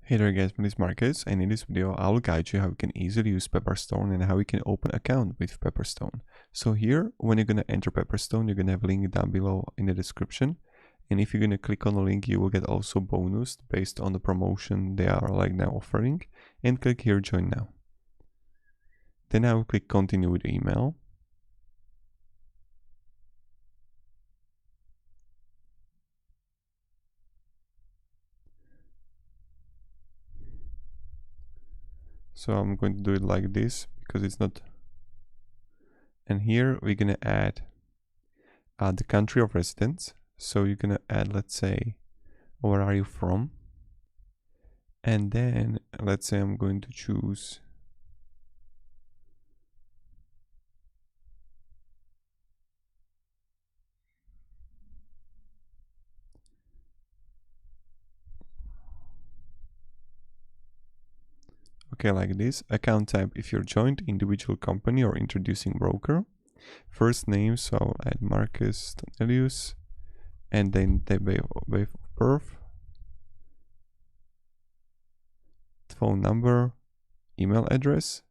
Hey there guys, my name is Marcus, and in this video I will guide you how you can easily use Pepperstone and how you can open an account with Pepperstone. So here, when you're going to enter Pepperstone, you're going to have a link down below in the description. And if you're going to click on the link, you will get also bonus based on the promotion they are like now offering. And click here, join now. Then I will click continue with the email. So I'm going to do it like this because it's not. And here we're going to add the country of residence. So you're going to add, let's say, where are you from? And then let's say I'm going to choose like this. Account type if you're joint, individual company or introducing broker. First name, so I'll add Marcus Tonelius, and then the date of birth, phone number, email address.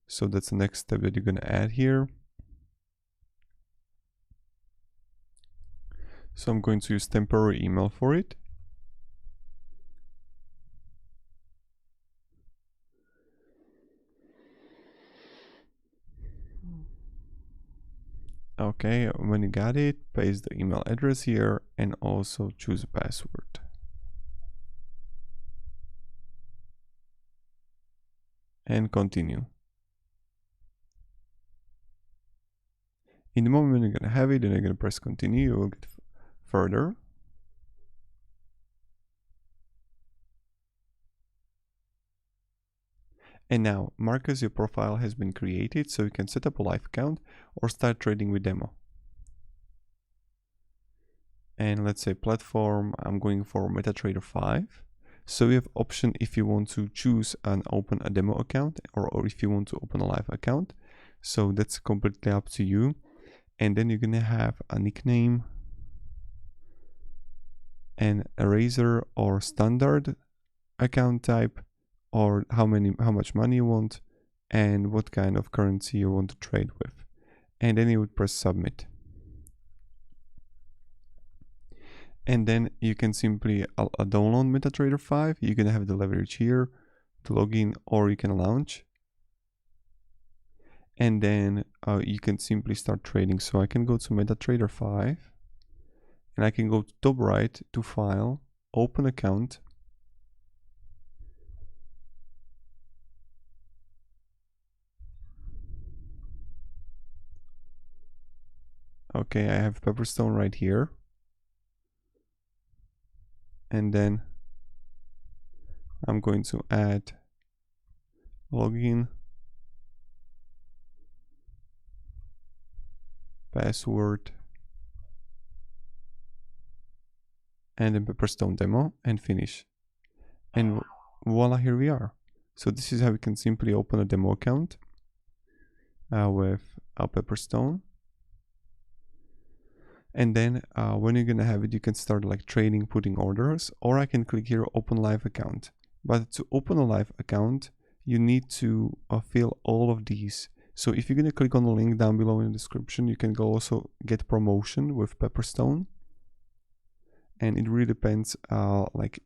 So that's the next step that you're gonna add here. So I'm going to use temporary email for it. Okay, when you got it, paste the email address here and also choose a password. And continue. In the moment you're gonna have it, then you're gonna press continue, you will get further. And now, Marcus, your profile has been created, so you can set up a live account or start trading with demo. And let's say platform, I'm going for MetaTrader 5. So you have option if you want to choose and open a demo account or if you want to open a live account. So that's completely up to you. And then you're gonna have a nickname and eraser or standard account type, or how much money you want and what kind of currency you want to trade with. And then you would press submit. And then you can simply download MetaTrader 5. You can have the leverage here to log in, or you can launch. And then you can simply start trading. So I can go to MetaTrader 5 and I can go to top right to file, open account. Okay, I have Pepperstone right here. And then I'm going to add login, password, and then Pepperstone demo and finish. And voila, here we are. So this is how we can simply open a demo account with our Pepperstone. And then when you're gonna have it, you can start like trading, putting orders, or I can click here, open live account. But to open a live account, you need to fill all of these. So if you're gonna click on the link down below in the description, you can go also get promotion with Pepperstone. And it really depends like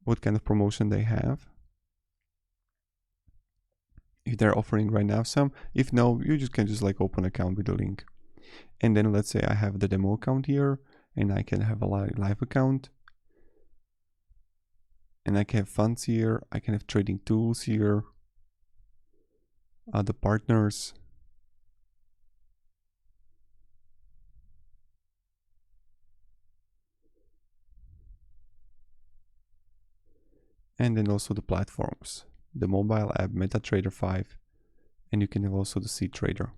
what kind of promotion they have. If they're offering right now some, if no, you just can like open account with the link. And then let's say I have the demo account here and I can have a live account. And I can have funds here, I can have trading tools here, the partners. And then also the platforms, the mobile app, MetaTrader 5, and you can have also the seed trader.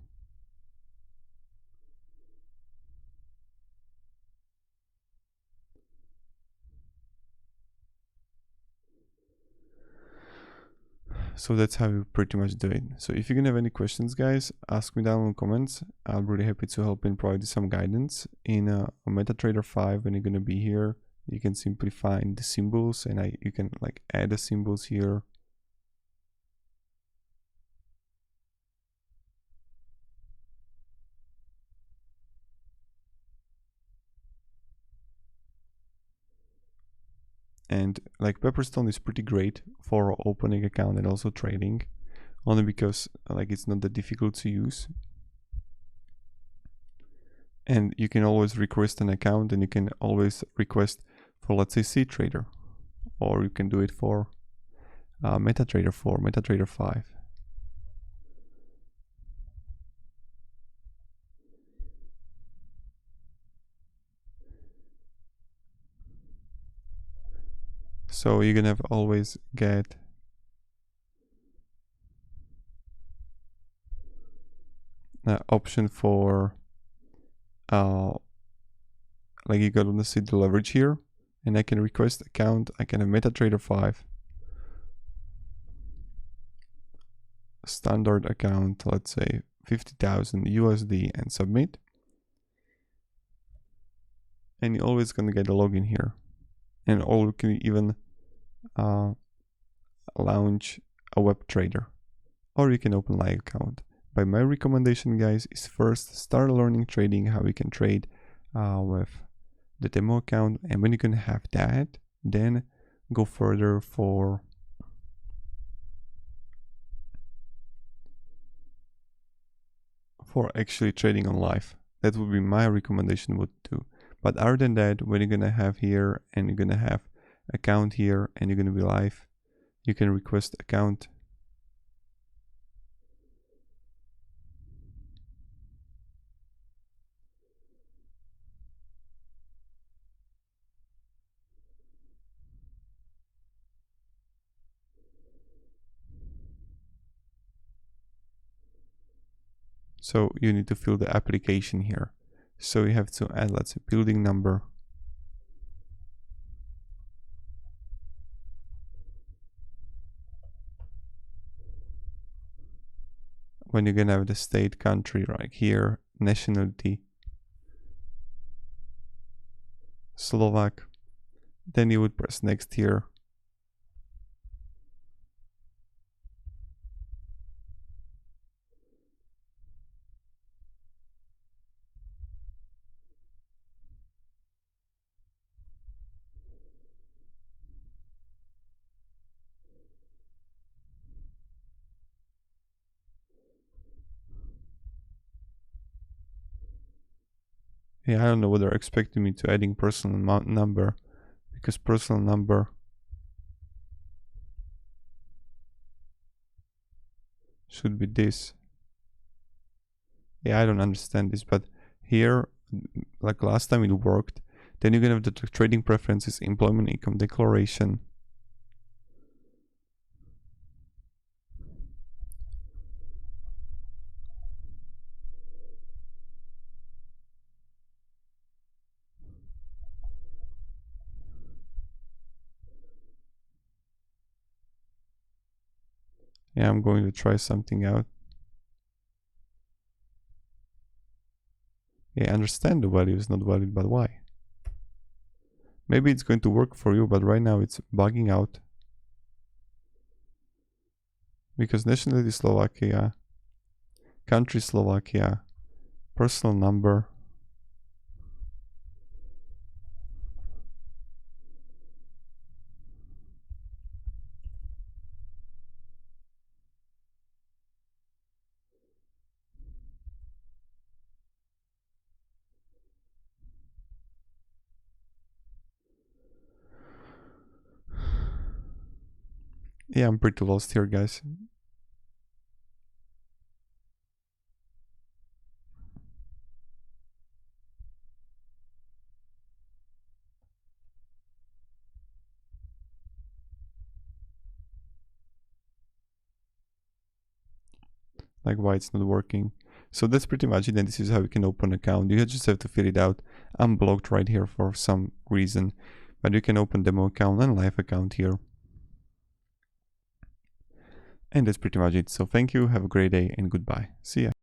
So that's how you pretty much do it. So if you're gonna have any questions, guys, ask me down in the comments. I'm really happy to help and provide you some guidance in MetaTrader 5 when you're gonna be here. you can simply find the symbols, and you can like add the symbols here. And like Pepperstone is pretty great for opening account and also trading, only because like it's not that difficult to use. And you can always request an account, and you can always request for, let's say, CTrader, or you can do it for MetaTrader 4, MetaTrader 5. So you're gonna always get an option for like you gotta see the leverage here, and I can request account. I can have MetaTrader 5 standard account, let's say 50,000 USD, and submit. And you're always gonna get a login here, or you can even launch a web trader, or you can open live account. But my recommendation, guys, is first start learning trading, how you can trade with the demo account, and when you can have that, then go further for actually trading on live. That would be my recommendation what to do. But other than that, when you're gonna have here, and you're gonna have account here, and you're gonna be live, you can request account. So you need to fill the application here. So you have to add, let's say, building number. When you're gonna have the state, country right here, nationality, Slovak, then you would press next here. Yeah, I don't know what they're expecting me to adding personal number, because personal number should be this. Yeah, I don't understand this, but here, like last time it worked. Then you're gonna have the trading preferences, employment income declaration. Yeah, I'm going to try something out. Yeah, I understand the value is not valid, but why? Maybe it's going to work for you, but right now it's bugging out. Because nationality Slovakia, country Slovakia, personal number. Yeah, I'm pretty lost here, guys. Like why it's not working. So that's pretty much it, and this is how you can open an account. You just have to fill it out. I'm blocked right here for some reason, but you can open demo account and live account here. And that's pretty much it. So thank you, have a great day, and goodbye. See ya.